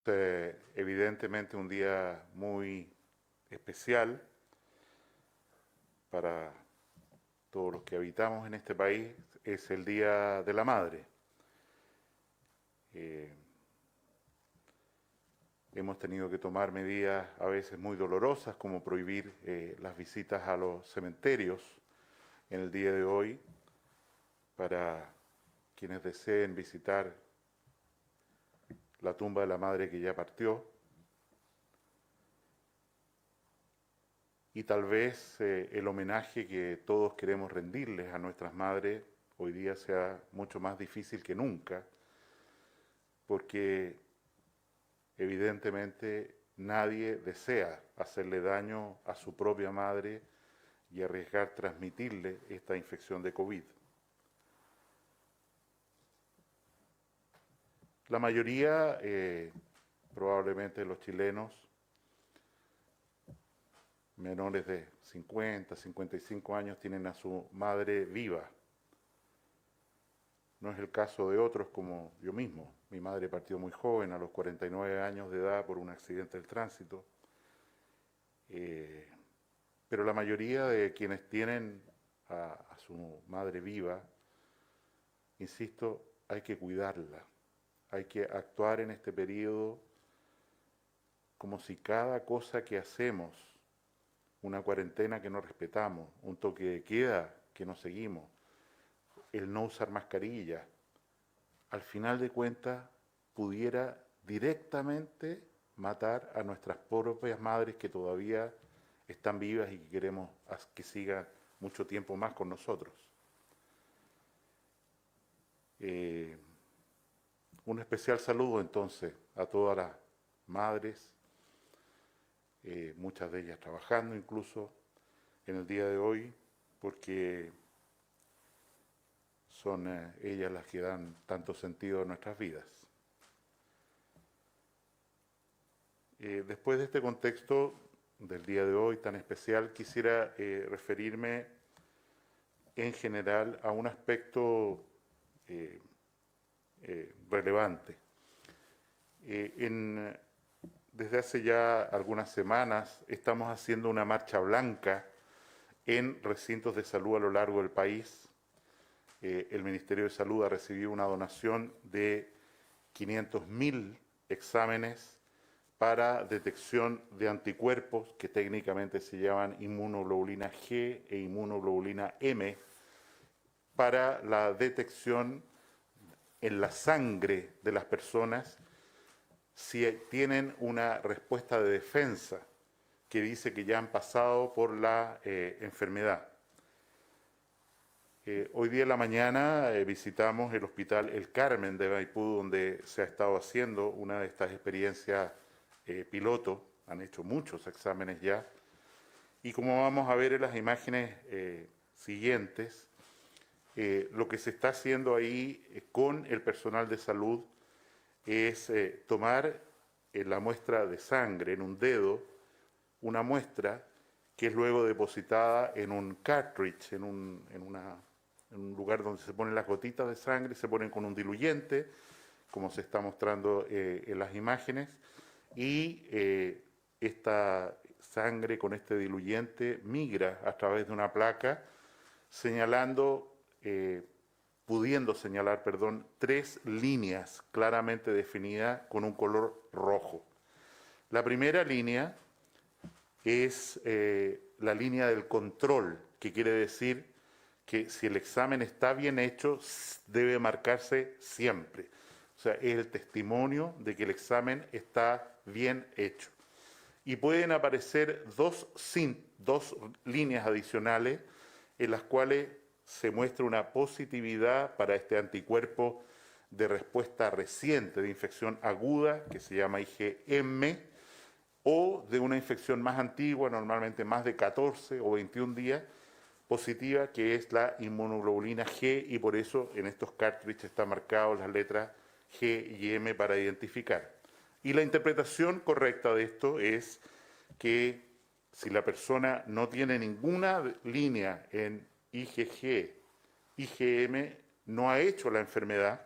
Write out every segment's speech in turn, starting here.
evidentemente un día muy especial para todos los que habitamos en este país. Es el Día de la Madre. Eh, Hemos tenido que tomar medidas a veces muy dolorosas, como prohibir las visitas a los cementerios en el día de hoy, para quienes deseen visitar la tumba de la madre que ya partió. Y tal vez el homenaje que todos queremos rendirles a nuestras madres hoy día sea mucho más difícil que nunca, porque evidentemente nadie desea hacerle daño a su propia madre y arriesgar transmitirle esta infección de COVID. La mayoría, probablemente de los chilenos, menores de 50, 55 años, tienen a su madre viva. No es el caso de otros como yo mismo. Mi madre partió muy joven, a los 49 años de edad, por un accidente del tránsito. Pero la mayoría de quienes tienen a su madre viva, insisto, hay que cuidarla. Hay que actuar en este periodo como si cada cosa que hacemos, una cuarentena que no respetamos, un toque de queda que no seguimos, el no usar mascarilla, al final de cuentas pudiera directamente matar a nuestras propias madres que todavía están vivas y que queremos que sigan mucho tiempo más con nosotros. Un especial saludo entonces a todas las madres, muchas de ellas trabajando incluso en el día de hoy, porque son ellas las que dan tanto sentido a nuestras vidas. Después de este contexto del día de hoy tan especial, quisiera referirme en general a un aspecto relevante. Desde hace ya algunas semanas estamos haciendo una marcha blanca en recintos de salud a lo largo del país. El Ministerio de Salud ha recibido una donación de 500.000 exámenes para detección de anticuerpos que técnicamente se llaman inmunoglobulina G e inmunoglobulina M, para la detección en la sangre de las personas si tienen una respuesta de defensa que dice que ya han pasado por la enfermedad. Hoy día en la mañana visitamos el Hospital El Carmen de Maipú, donde se ha estado haciendo una de estas experiencias piloto. Han hecho muchos exámenes ya. Y como vamos a ver en las imágenes siguientes, lo que se está haciendo ahí con el personal de salud es tomar la muestra de sangre en un dedo, una muestra que es luego depositada en un cartridge, en un lugar donde se ponen las gotitas de sangre, se ponen con un diluyente, como se está mostrando en las imágenes, y esta sangre con este diluyente migra a través de una placa, pudiendo señalar, tres líneas claramente definidas con un color rojo. La primera línea es la línea del control, que quiere decir que si el examen está bien hecho, debe marcarse siempre. O sea, es el testimonio de que el examen está bien hecho. Y pueden aparecer dos líneas adicionales en las cuales se muestra una positividad para este anticuerpo de respuesta reciente de infección aguda, que se llama IgM, o de una infección más antigua, normalmente más de 14 o 21 días, positiva, que es la inmunoglobulina G, y por eso en estos cartridges están marcadas las letras G y M para identificar. Y la interpretación correcta de esto es que si la persona no tiene ninguna línea en IgG, IgM, no ha hecho la enfermedad.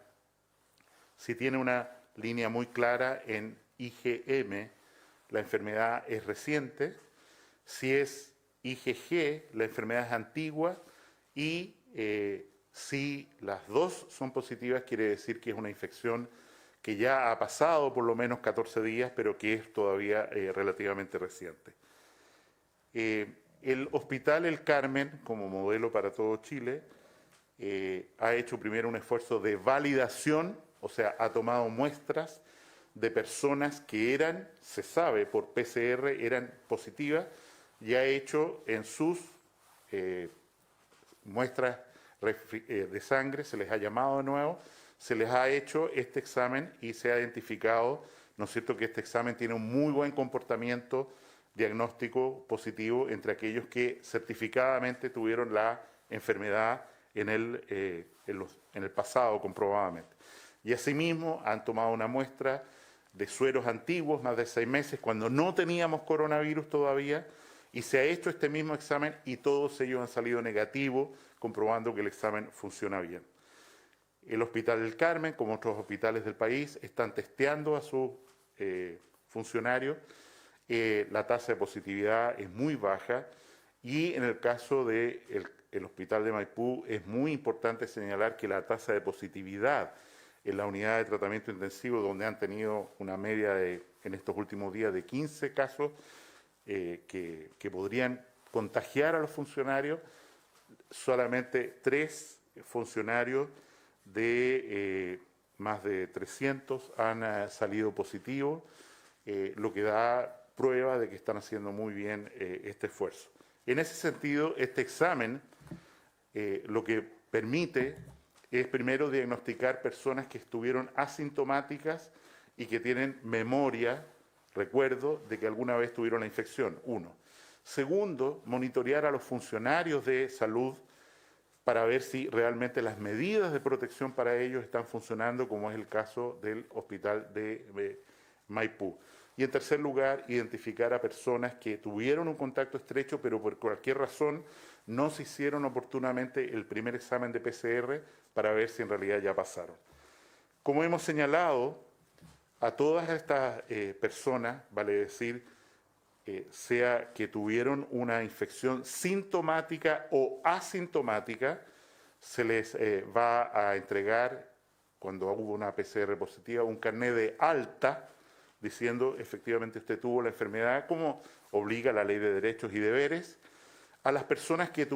Si tiene una línea muy clara en IgM, la enfermedad es reciente. Si es IgG, la enfermedad es antigua. Y si las dos son positivas, quiere decir que es una infección que ya ha pasado por lo menos 14 días, pero que es todavía relativamente reciente. El Hospital El Carmen, como modelo para todo Chile, ha hecho primero un esfuerzo de validación, o sea, ha tomado muestras de personas que eran, se sabe por PCR, eran positivas, y ha hecho en sus muestras de sangre, se les ha llamado de nuevo, se les ha hecho este examen y se ha identificado, ¿no es cierto?, que este examen tiene un muy buen comportamiento diagnóstico positivo entre aquellos que certificadamente tuvieron la enfermedad en el pasado comprobadamente. Y asimismo han tomado una muestra de sueros antiguos, más de 6 meses, cuando no teníamos coronavirus todavía, y se ha hecho este mismo examen y todos ellos han salido negativos, comprobando que el examen funciona bien. El Hospital del Carmen, como otros hospitales del país, están testeando a sus funcionarios. La tasa de positividad es muy baja y en el caso del Hospital de Maipú es muy importante señalar que la tasa de positividad en la unidad de tratamiento intensivo, donde han tenido una media en estos últimos días de 15 casos que podrían contagiar a los funcionarios, solamente 3 funcionarios de más de 300 han salido positivos, lo que da prueba de que están haciendo muy bien este esfuerzo. En ese sentido, este examen lo que permite es primero diagnosticar personas que estuvieron asintomáticas y que tienen memoria, recuerdo, de que alguna vez tuvieron la infección, 1. Segundo, monitorear a los funcionarios de salud para ver si realmente las medidas de protección para ellos están funcionando, como es el caso del Hospital de Maipú. Y en tercer lugar, identificar a personas que tuvieron un contacto estrecho, pero por cualquier razón no se hicieron oportunamente el primer examen de PCR para ver si en realidad ya pasaron. Como hemos señalado, a todas estas personas, vale decir, sea que tuvieron una infección sintomática o asintomática, se les va a entregar, cuando hubo una PCR positiva, un carnet de alta, diciendo efectivamente usted tuvo la enfermedad, como obliga la Ley de Derechos y Deberes. A las personas que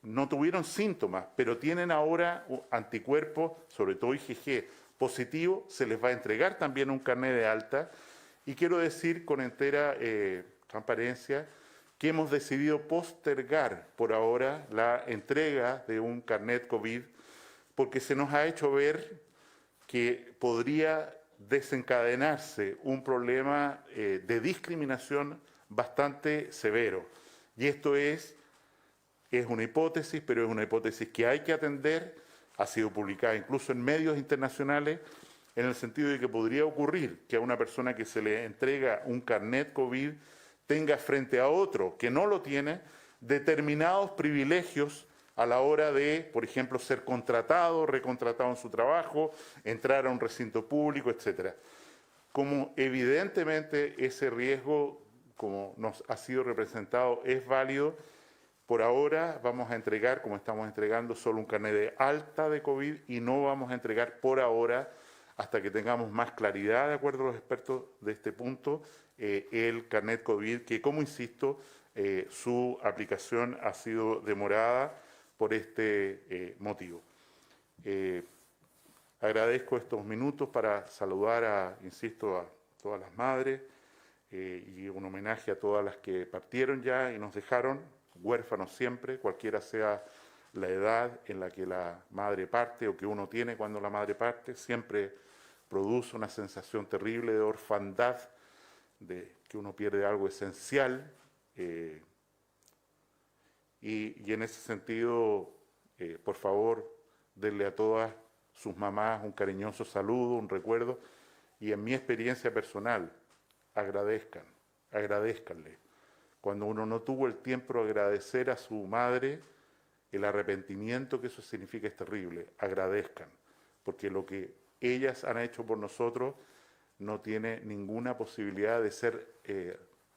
no tuvieron síntomas, pero tienen ahora anticuerpos, sobre todo IgG positivo, se les va a entregar también un carnet de alta. Y quiero decir con entera transparencia que hemos decidido postergar por ahora la entrega de un carnet COVID porque se nos ha hecho ver que podría desencadenarse un problema de discriminación bastante severo. Y esto es una hipótesis, pero es una hipótesis que hay que atender, ha sido publicada incluso en medios internacionales, en el sentido de que podría ocurrir que a una persona que se le entrega un carnet COVID tenga frente a otro que no lo tiene determinados privilegios a la hora de, por ejemplo, ser contratado, recontratado en su trabajo, entrar a un recinto público, etc. Como evidentemente ese riesgo, como nos ha sido representado, es válido, por ahora vamos a entregar, como estamos entregando, solo un carnet de alta de COVID y no vamos a entregar por ahora, hasta que tengamos más claridad, de acuerdo a los expertos de este punto, el carnet COVID, que como insisto, su aplicación ha sido demorada por este motivo. Agradezco estos minutos para saludar insisto, a todas las madres y un homenaje a todas las que partieron ya y nos dejaron, huérfanos siempre, cualquiera sea la edad en la que la madre parte o que uno tiene cuando la madre parte, siempre produce una sensación terrible de orfandad, de que uno pierde algo esencial. Y en ese sentido, por favor, denle a todas sus mamás un cariñoso saludo, un recuerdo, y en mi experiencia personal, agradezcanle. Cuando uno no tuvo el tiempo de agradecer a su madre, el arrepentimiento que eso significa es terrible. Agradezcan, porque lo que ellas han hecho por nosotros no tiene ninguna posibilidad de ser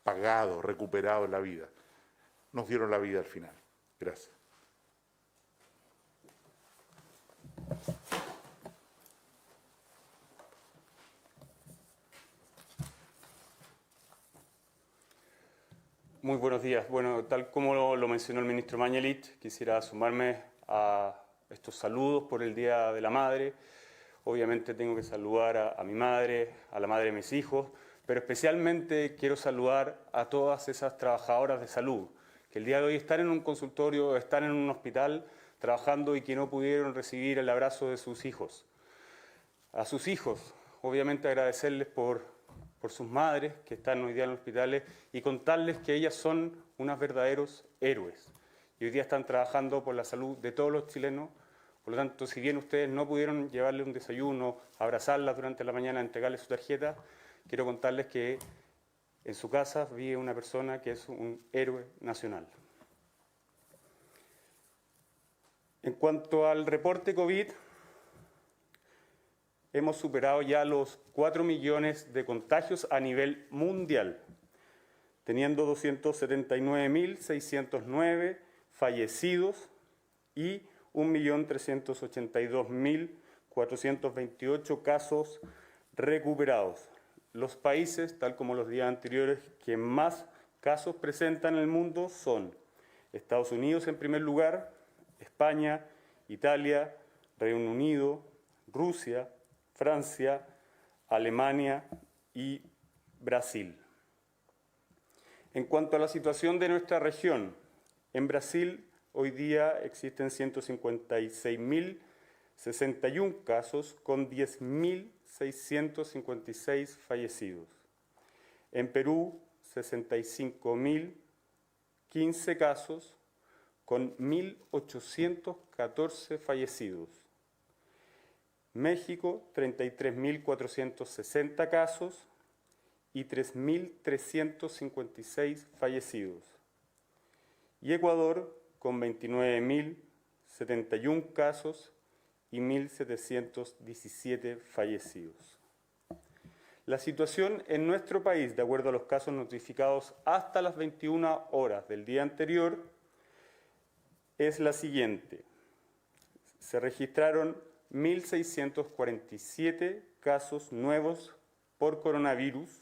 pagado, recuperado en la vida. Nos dieron la vida al final. Gracias. Muy buenos días. Bueno, tal como lo mencionó el ministro Mañalich, quisiera sumarme a estos saludos por el Día de la Madre. Obviamente tengo que saludar a mi madre, a la madre de mis hijos, pero especialmente quiero saludar a todas esas trabajadoras de salud que el día de hoy están en un consultorio, están en un hospital trabajando y que no pudieron recibir el abrazo de sus hijos. A sus hijos, obviamente agradecerles por sus madres que están hoy día en los hospitales y contarles que ellas son unos verdaderos héroes. Y hoy día están trabajando por la salud de todos los chilenos. Por lo tanto, si bien ustedes no pudieron llevarle un desayuno, abrazarlas durante la mañana, entregarles su tarjeta, quiero contarles que en su casa vive una persona que es un héroe nacional. En cuanto al reporte COVID, hemos superado ya los 4 millones de contagios a nivel mundial, teniendo 279.609 fallecidos y 1.382.428 casos recuperados. Los países, tal como los días anteriores, que más casos presentan en el mundo son Estados Unidos en primer lugar, España, Italia, Reino Unido, Rusia, Francia, Alemania y Brasil. En cuanto a la situación de nuestra región, en Brasil hoy día existen 156.061 casos con 10.656 fallecidos. En Perú, 65.015 casos con 1.814 fallecidos. México, 33.460 casos y 3.356 fallecidos. Y Ecuador, con 29.071 casos y 1.717 fallecidos. La situación en nuestro país, de acuerdo a los casos notificados hasta las 21 horas del día anterior, es la siguiente. Se registraron 1.647 casos nuevos por coronavirus,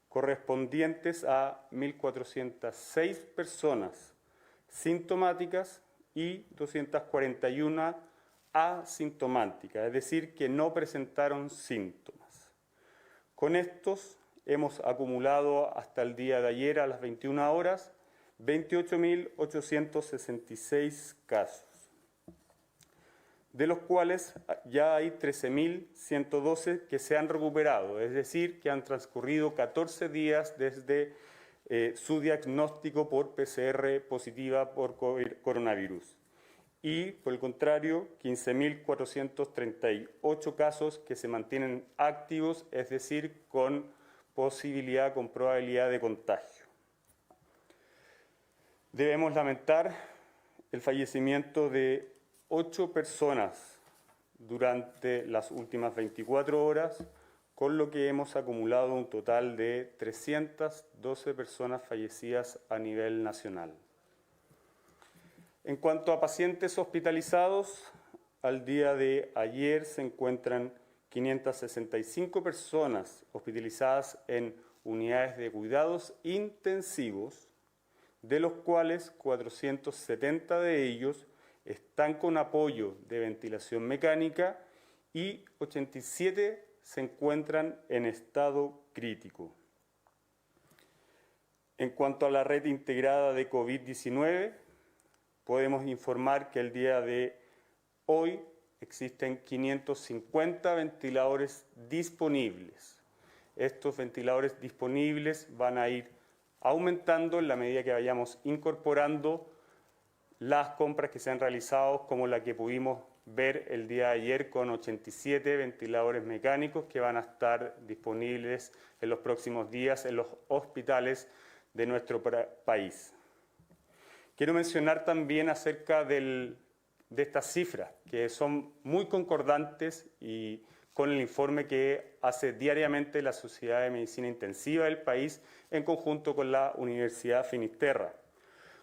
correspondientes a 1.406 personas sintomáticas y 241 asintomáticas, es decir, que no presentaron síntomas. Con estos hemos acumulado hasta el día de ayer a las 21 horas 28.866 casos, de los cuales ya hay 13.112 que se han recuperado, es decir, que han transcurrido 14 días desde su diagnóstico por PCR positiva por coronavirus. Y, por el contrario, 15.438 casos que se mantienen activos, es decir, con posibilidad, con probabilidad de contagio. Debemos lamentar el fallecimiento de 8 personas durante las últimas 24 horas, con lo que hemos acumulado un total de 312 personas fallecidas a nivel nacional. En cuanto a pacientes hospitalizados, al día de ayer se encuentran 565 personas hospitalizadas en unidades de cuidados intensivos, de los cuales 470 de ellos están con apoyo de ventilación mecánica y 87 se encuentran en estado crítico. En cuanto a la red integrada de COVID-19, podemos informar que el día de hoy existen 550 ventiladores disponibles. Estos ventiladores disponibles van a ir aumentando en la medida que vayamos incorporando las compras que se han realizado, como la que pudimos ver el día de ayer con 87 ventiladores mecánicos que van a estar disponibles en los próximos días en los hospitales de nuestro país. Quiero mencionar también acerca de estas cifras, que son muy concordantes y con el informe que hace diariamente la Sociedad de Medicina Intensiva del país en conjunto con la Universidad Finisterra.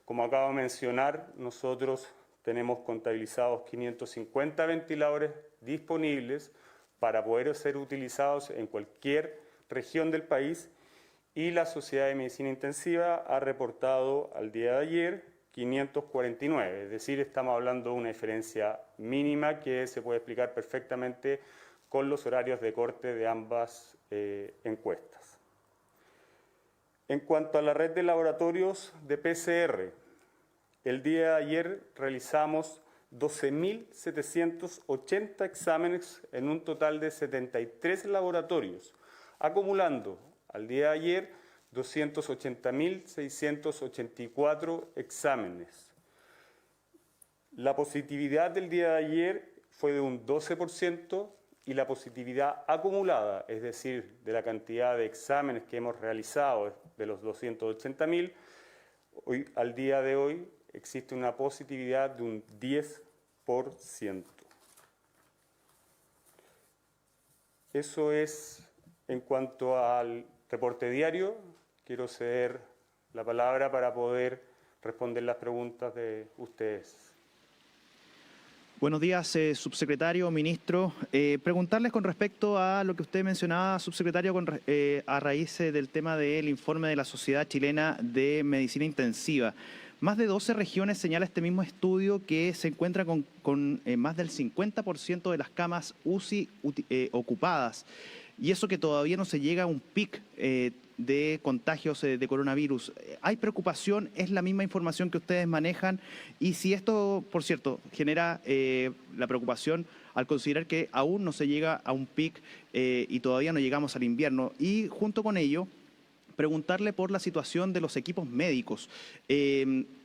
Como acabo de mencionar, nosotros tenemos contabilizados 550 ventiladores disponibles para poder ser utilizados en cualquier región del país y la Sociedad de Medicina Intensiva ha reportado al día de ayer 549, es decir, estamos hablando de una diferencia mínima que se puede explicar perfectamente con los horarios de corte de ambas encuestas. En cuanto a la red de laboratorios de PCR, el día de ayer realizamos 12.780 exámenes en un total de 73 laboratorios, acumulando al día de ayer 280.684 exámenes. La positividad del día de ayer fue de un 12% y la positividad acumulada, es decir, de la cantidad de exámenes que hemos realizado de los 280.000, al día de hoy existe una positividad de un 10%. Eso es en cuanto al reporte diario. Quiero ceder la palabra para poder responder las preguntas de ustedes. Buenos días, subsecretario, ministro. Preguntarles con respecto a lo que usted mencionaba, subsecretario, a raíz del tema del informe de la Sociedad Chilena de Medicina Intensiva. Más de 12 regiones señala este mismo estudio que se encuentra con más del 50% de las camas UCI ocupadas. Y eso que todavía no se llega a un pic de contagios de coronavirus. ¿Hay preocupación? ¿Es la misma información que ustedes manejan? Y si esto, por cierto, genera la preocupación al considerar que aún no se llega a un pic y todavía no llegamos al invierno. Y junto con ello, preguntarle por la situación de los equipos médicos.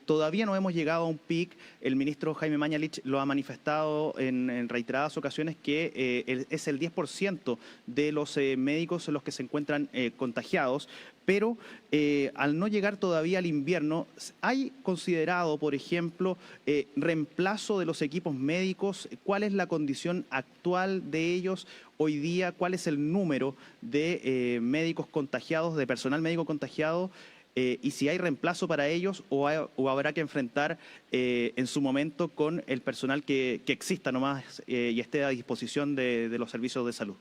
Todavía no hemos llegado a un pic. El ministro Jaime Mañalich lo ha manifestado en reiteradas ocasiones que es el 10% de los médicos los que se encuentran contagiados, pero al no llegar todavía al invierno, ¿hay considerado, por ejemplo, reemplazo de los equipos médicos? ¿Cuál es la condición actual de ellos hoy día? ¿Cuál es el número de médicos contagiados, de personal médico contagiado? Y si hay reemplazo para ellos o habrá que enfrentar en su momento con el personal que exista nomás y esté a disposición de los servicios de salud.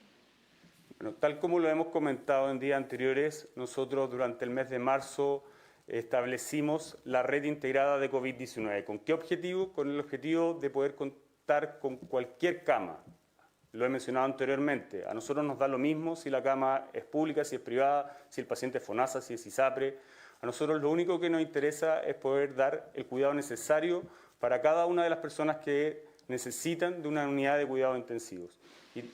Bueno, tal como lo hemos comentado en días anteriores, nosotros durante el mes de marzo establecimos la red integrada de COVID-19. ¿Con qué objetivo? Con el objetivo de poder contar con cualquier cama. Lo he mencionado anteriormente, a nosotros nos da lo mismo si la cama es pública, si es privada, si el paciente es FONASA, si es ISAPRE. A nosotros lo único que nos interesa es poder dar el cuidado necesario para cada una de las personas que necesitan de una unidad de cuidados intensivos.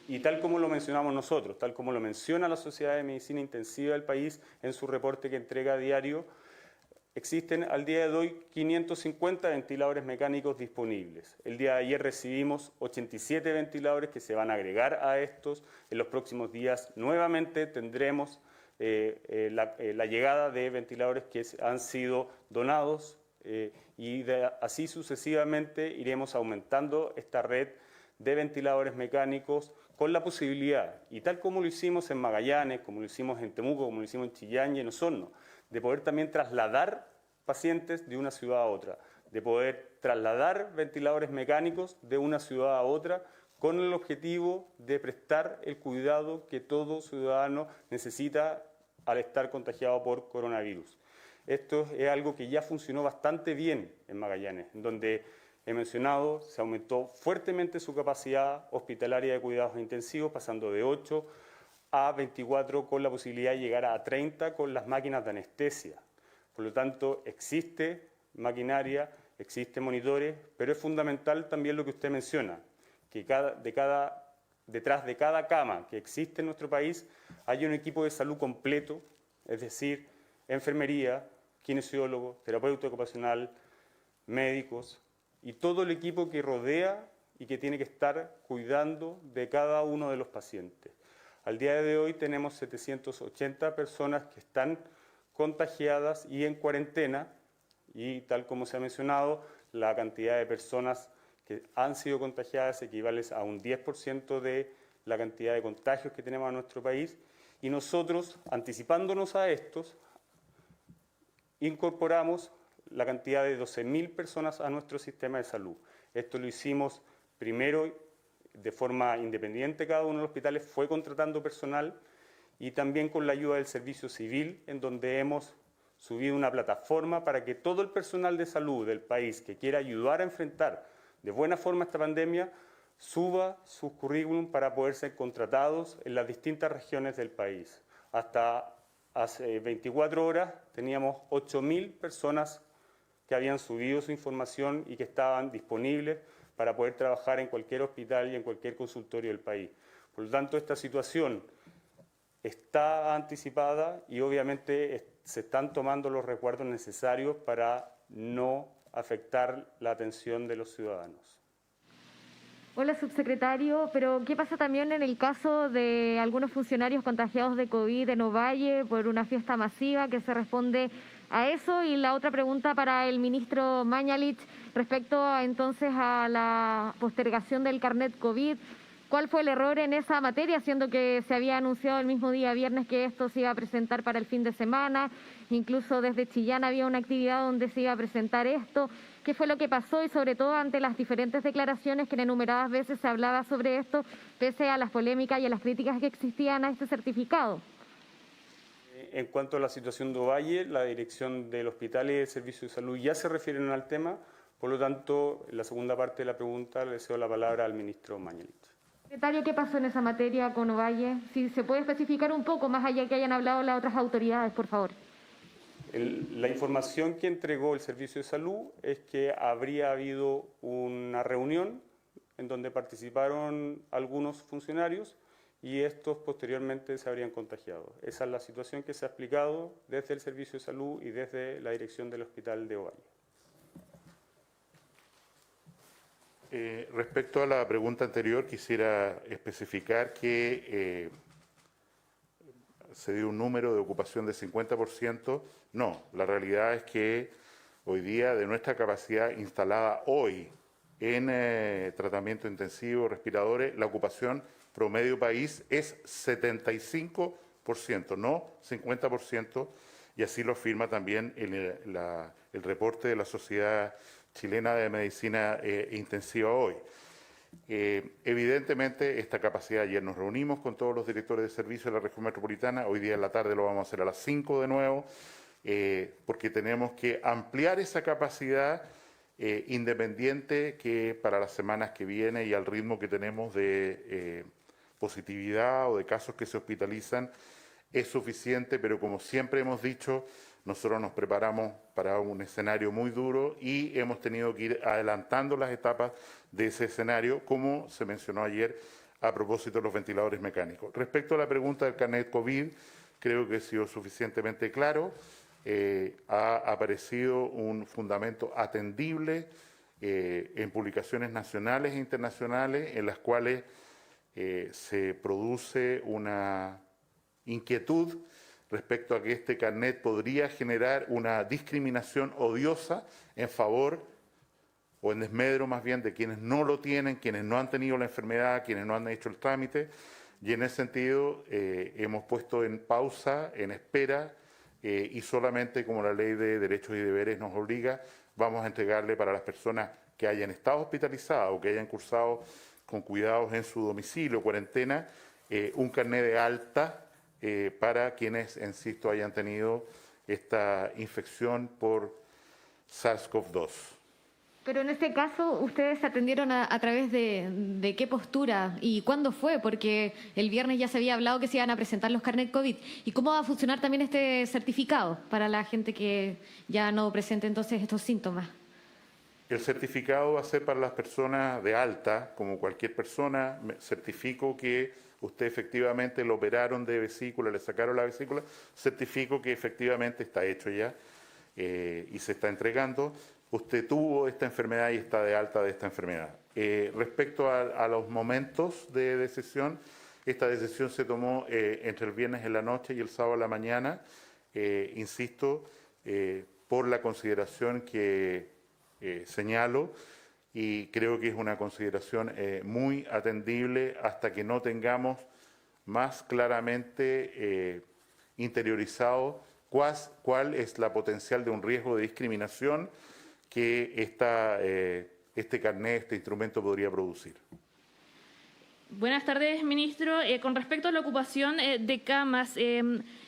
Y tal como lo mencionamos nosotros, tal como lo menciona la Sociedad de Medicina Intensiva del país en su reporte que entrega a diario, existen al día de hoy 550 ventiladores mecánicos disponibles. El día de ayer recibimos 87 ventiladores que se van a agregar a estos. En los próximos días nuevamente tendremos la llegada de ventiladores que han sido donados y así sucesivamente iremos aumentando esta red de ventiladores mecánicos con la posibilidad, y tal como lo hicimos en Magallanes, como lo hicimos en Temuco, como lo hicimos en Chillán y en Osorno, de poder también trasladar pacientes de una ciudad a otra, de poder trasladar ventiladores mecánicos de una ciudad a otra con el objetivo de prestar el cuidado que todo ciudadano necesita al estar contagiado por coronavirus. Esto es algo que ya funcionó bastante bien en Magallanes, en donde he mencionado, se aumentó fuertemente su capacidad hospitalaria de cuidados intensivos, pasando de 8 a 24 con la posibilidad de llegar a 30 con las máquinas de anestesia. Por lo tanto, existe maquinaria, existen monitores, pero es fundamental también lo que usted menciona, que detrás de cada cama que existe en nuestro país hay un equipo de salud completo, es decir, enfermería, kinesiólogo, terapeuta ocupacional, médicos y todo el equipo que rodea y que tiene que estar cuidando de cada uno de los pacientes. Al día de hoy tenemos 780 personas que están contagiadas y en cuarentena y tal como se ha mencionado, la cantidad de personas que han sido contagiadas equivale a un 10% de la cantidad de contagios que tenemos en nuestro país, y nosotros, anticipándonos a estos, incorporamos la cantidad de 12.000 personas a nuestro sistema de salud. Esto lo hicimos primero de forma independiente, cada uno de los hospitales fue contratando personal, y también con la ayuda del Servicio Civil, en donde hemos subido una plataforma para que todo el personal de salud del país que quiera ayudar a enfrentar de buena forma esta pandemia, suba sus currículum para poder ser contratados en las distintas regiones del país. Hasta hace 24 horas teníamos 8.000 personas que habían subido su información y que estaban disponibles para poder trabajar en cualquier hospital y en cualquier consultorio del país. Por lo tanto, esta situación está anticipada y obviamente se están tomando los resguardos necesarios para no afectar la atención de los ciudadanos. Hola, subsecretario, pero ¿qué pasa también en el caso de algunos funcionarios contagiados de COVID en Ovalle por una fiesta masiva? ¿Qué se responde a eso? Y la otra pregunta para el ministro Mañalich respecto entonces a la postergación del carnet COVID. ¿Cuál fue el error en esa materia, siendo que se había anunciado el mismo día viernes que esto se iba a presentar para el fin de semana? Incluso desde Chillán había una actividad donde se iba a presentar esto. ¿Qué fue lo que pasó? Y sobre todo ante las diferentes declaraciones que en enumeradas veces se hablaba sobre esto, pese a las polémicas y a las críticas que existían a este certificado. En cuanto a la situación de Ovalle, la dirección del hospital y del Servicio de Salud ya se refieren al tema, por lo tanto, en la segunda parte de la pregunta le cedo la palabra al ministro Mañalich. Secretario, ¿qué pasó en esa materia con Ovalle? Si se puede especificar un poco, más allá que hayan hablado las otras autoridades, por favor. La información que entregó el Servicio de Salud es que habría habido una reunión en donde participaron algunos funcionarios y estos posteriormente se habrían contagiado. Esa es la situación que se ha explicado desde el Servicio de Salud y desde la dirección del Hospital de Ovalle. Respecto a la pregunta anterior, quisiera especificar que se dio un número de ocupación de 50%. No, la realidad es que hoy día, de nuestra capacidad instalada hoy en tratamiento intensivo, respiradores, la ocupación promedio país es 75%, no 50%, y así lo afirma también el reporte de la Sociedad Chilena de Medicina Intensiva hoy. Evidentemente, esta capacidad, ayer nos reunimos con todos los directores de servicio de la región metropolitana, hoy día en la tarde lo vamos a hacer a las 5 de nuevo, porque tenemos que ampliar esa capacidad independiente que para las semanas que vienen y al ritmo que tenemos de positividad o de casos que se hospitalizan es suficiente, pero como siempre hemos dicho, nosotros nos preparamos para un escenario muy duro y hemos tenido que ir adelantando las etapas de ese escenario, como se mencionó ayer a propósito de los ventiladores mecánicos. Respecto a la pregunta del carnet COVID, creo que he sido suficientemente claro. Ha aparecido un fundamento atendible en publicaciones nacionales e internacionales en las cuales se produce una inquietud respecto a que este carnet podría generar una discriminación odiosa en favor o en desmedro más bien de quienes no lo tienen, quienes no han tenido la enfermedad, quienes no han hecho el trámite, y en ese sentido hemos puesto en pausa, en espera, y solamente como la Ley de Derechos y Deberes nos obliga, vamos a entregarle para las personas que hayan estado hospitalizadas o que hayan cursado con cuidados en su domicilio, cuarentena, un carnet de alta para quienes, insisto, hayan tenido esta infección por SARS-CoV-2. Pero en este caso, ¿ustedes se atendieron a través de qué postura y cuándo fue? Porque el viernes ya se había hablado que se iban a presentar los carnet COVID. ¿Y cómo va a funcionar también este certificado para la gente que ya no presente entonces estos síntomas? El certificado va a ser para las personas de alta, como cualquier persona. Certifico que usted efectivamente lo operaron de vesícula, le sacaron la vesícula, certifico que efectivamente está hecho ya y se está entregando. Usted tuvo esta enfermedad y está de alta de esta enfermedad. Respecto a los momentos de decisión, esta decisión se tomó entre el viernes en la noche y el sábado en la mañana, insisto, por la consideración que señalo, y creo que es una consideración muy atendible hasta que no tengamos más claramente interiorizado cuál es la potencial de un riesgo de discriminación que este carnet, este instrumento podría producir. Buenas tardes, ministro. Con respecto a la ocupación de camas,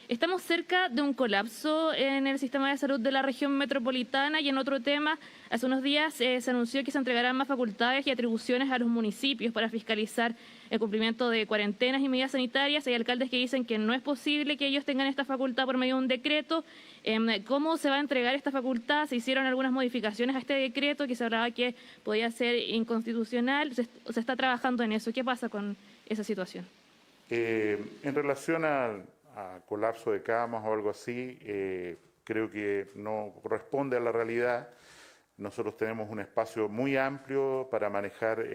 estamos cerca de un colapso en el sistema de salud de la región metropolitana. Y en otro tema, hace unos días se anunció que se entregarán más facultades y atribuciones a los municipios para fiscalizar el cumplimiento de cuarentenas y medidas sanitarias. Hay alcaldes que dicen que no es posible que ellos tengan esta facultad por medio de un decreto. ¿Cómo se va a entregar esta facultad? ¿Se hicieron algunas modificaciones a este decreto que se hablaba que podía ser inconstitucional? ¿Se está trabajando en eso? ¿Qué pasa con esa situación? En relación a colapso de camas o algo así, creo que no corresponde a la realidad. Nosotros tenemos un espacio muy amplio para manejar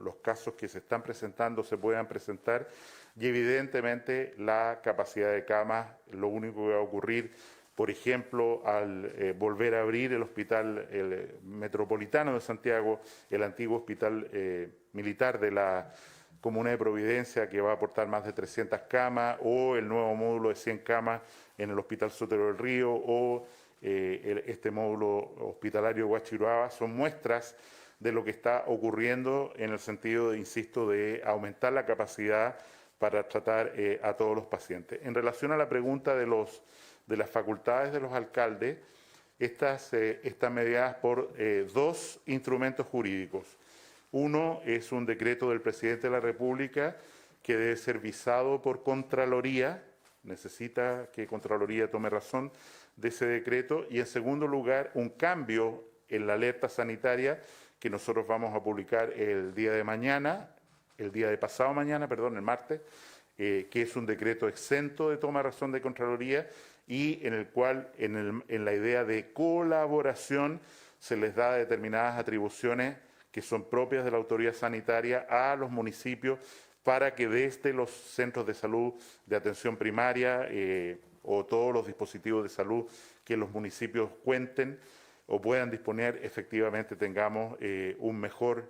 los casos que se están presentando, se puedan presentar, y evidentemente la capacidad de camas, lo único que va a ocurrir, por ejemplo, al volver a abrir el Hospital Metropolitano de Santiago, el antiguo hospital militar de la Comuna de Providencia, que va a aportar más de 300 camas, o el nuevo módulo de 100 camas en el Hospital Sotero del Río, o este módulo hospitalario de Huachiruaba, son muestras de lo que está ocurriendo en el sentido, insisto, de aumentar la capacidad para tratar a todos los pacientes. En relación a la pregunta de las facultades de los alcaldes, estas están mediadas por dos instrumentos jurídicos. Uno es un decreto del presidente de la República que debe ser visado por Contraloría, necesita que Contraloría tome razón de ese decreto, y en segundo lugar un cambio en la alerta sanitaria que nosotros vamos a publicar el día de pasado mañana, el martes, que es un decreto exento de toma razón de Contraloría y en el cual, en la idea de colaboración, se les da determinadas atribuciones que son propias de la autoridad sanitaria a los municipios para que desde los centros de salud de atención primaria o todos los dispositivos de salud que los municipios cuenten o puedan disponer, efectivamente tengamos un mejor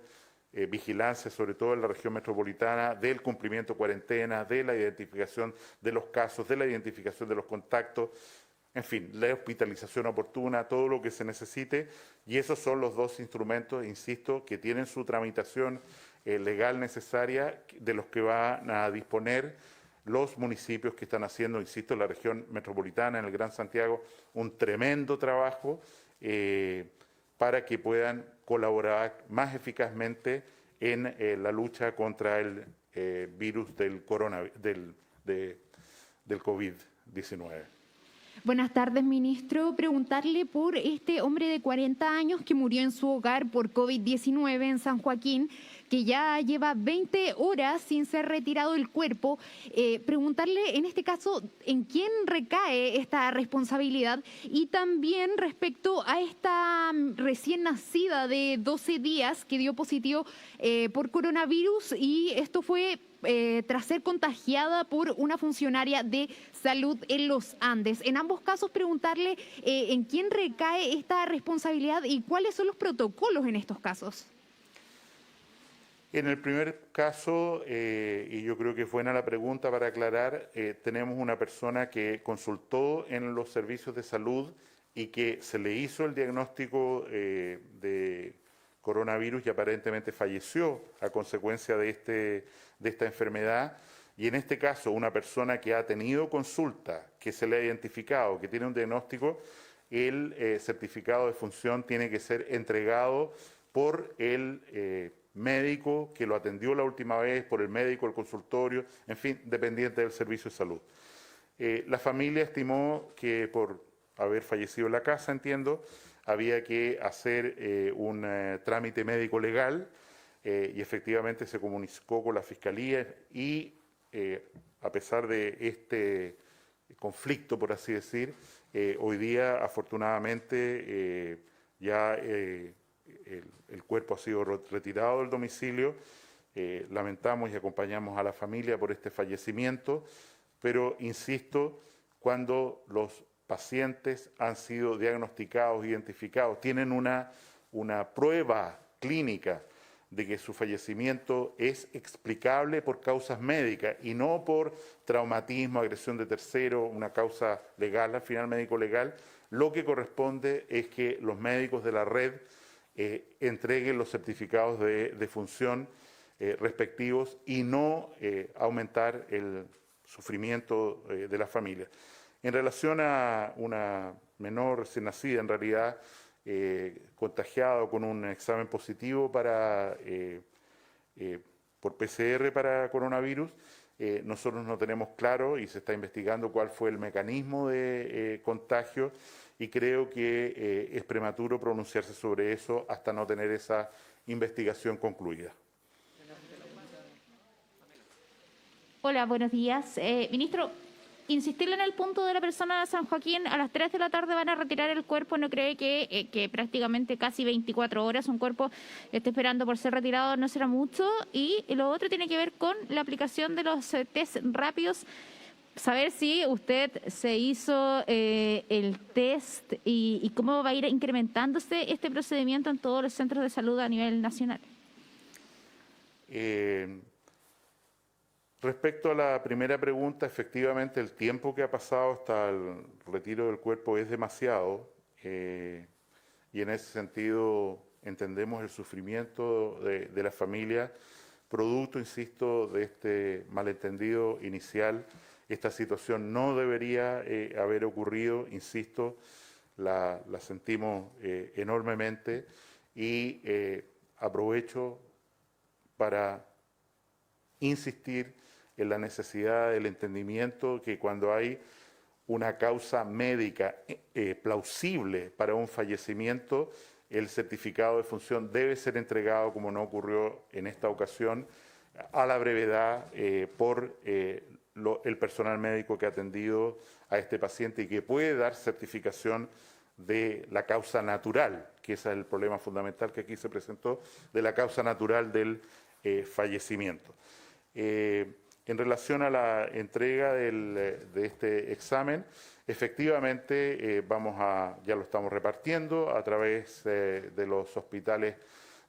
vigilancia, sobre todo en la región metropolitana, del cumplimiento de cuarentena, de la identificación de los casos, de la identificación de los contactos, en fin, la hospitalización oportuna, todo lo que se necesite, y esos son los dos instrumentos, insisto, que tienen su tramitación legal necesaria, de los que van a disponer los municipios que están haciendo, insisto, en la región metropolitana, en el Gran Santiago, un tremendo trabajo para que puedan colaborar más eficazmente en la lucha contra el virus del COVID-19. Buenas tardes, ministro. Preguntarle por este hombre de 40 años que murió en su hogar por COVID-19 en San Joaquín, que ya lleva 20 horas sin ser retirado el cuerpo. Preguntarle en este caso en quién recae esta responsabilidad y también respecto a esta recién nacida de 12 días que dio positivo por coronavirus, y esto fue tras ser contagiada por una funcionaria de salud en los Andes. En ambos casos, preguntarle en quién recae esta responsabilidad y cuáles son los protocolos en estos casos. En el primer caso, y yo creo que es buena la pregunta para aclarar, tenemos una persona que consultó en los servicios de salud y que se le hizo el diagnóstico de coronavirus y aparentemente falleció a consecuencia de esta enfermedad. Y en este caso, una persona que ha tenido consulta, que se le ha identificado, que tiene un diagnóstico, el certificado de función tiene que ser entregado por el médico que lo atendió la última vez, por el médico del consultorio, en fin, dependiente del servicio de salud. La familia estimó que por haber fallecido en la casa, entiendo, había que hacer un trámite médico legal y efectivamente se comunicó con la Fiscalía y a pesar de este conflicto, por así decir, hoy día afortunadamente ya el cuerpo ha sido retirado del domicilio. Lamentamos y acompañamos a la familia por este fallecimiento, pero insisto, cuando los pacientes han sido diagnosticados, identificados, tienen una prueba clínica de que su fallecimiento es explicable por causas médicas y no por traumatismo, agresión de tercero, una causa legal, al final médico legal, lo que corresponde es que los médicos de la red entreguen los certificados de defunción respectivos y no aumentar el sufrimiento de la familia. En relación a una menor recién nacida, en realidad, contagiado con un examen positivo por PCR para coronavirus, nosotros no tenemos claro y se está investigando cuál fue el mecanismo de contagio y creo que es prematuro pronunciarse sobre eso hasta no tener esa investigación concluida. Hola, buenos días. Ministro, insistirle en el punto de la persona de San Joaquín, a las 3 de la tarde van a retirar el cuerpo, ¿no cree que prácticamente casi 24 horas un cuerpo esté esperando por ser retirado no será mucho? Y lo otro tiene que ver con la aplicación de los test rápidos, saber si usted se hizo el test y cómo va a ir incrementándose este procedimiento en todos los centros de salud a nivel nacional. Respecto a la primera pregunta, efectivamente el tiempo que ha pasado hasta el retiro del cuerpo es demasiado y en ese sentido entendemos el sufrimiento de la familia, producto, insisto, de este malentendido inicial. Esta situación no debería haber ocurrido, insisto, la sentimos enormemente y aprovecho para insistir en la necesidad del entendimiento que cuando hay una causa médica plausible para un fallecimiento, el certificado de función debe ser entregado, como no ocurrió en esta ocasión, a la brevedad por el personal médico que ha atendido a este paciente y que puede dar certificación de la causa natural, que ese es el problema fundamental que aquí se presentó, de la causa natural del fallecimiento. En relación a la entrega de este examen, efectivamente ya lo estamos repartiendo a través de los hospitales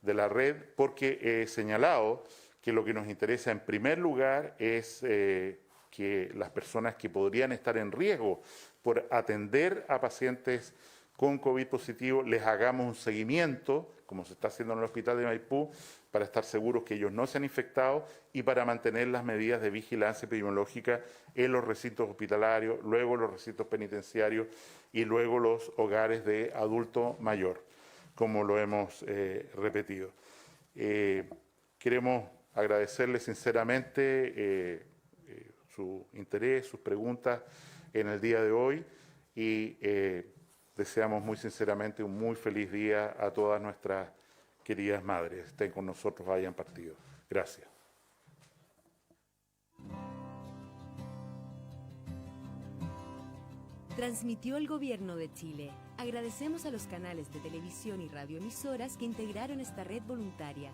de la red, porque he señalado que lo que nos interesa en primer lugar es que las personas que podrían estar en riesgo por atender a pacientes con COVID positivo, les hagamos un seguimiento, como se está haciendo en el hospital de Maipú, para estar seguros que ellos no se han infectado y para mantener las medidas de vigilancia epidemiológica en los recintos hospitalarios, luego los recintos penitenciarios y luego los hogares de adulto mayor, como lo hemos repetido. Queremos agradecerle sinceramente su interés, sus preguntas en el día de hoy y deseamos muy sinceramente un muy feliz día a todas nuestras queridas madres. Estén con nosotros, hayan partido. Gracias. Transmitió el Gobierno de Chile. Agradecemos a los canales de televisión y radioemisoras que integraron esta red voluntaria.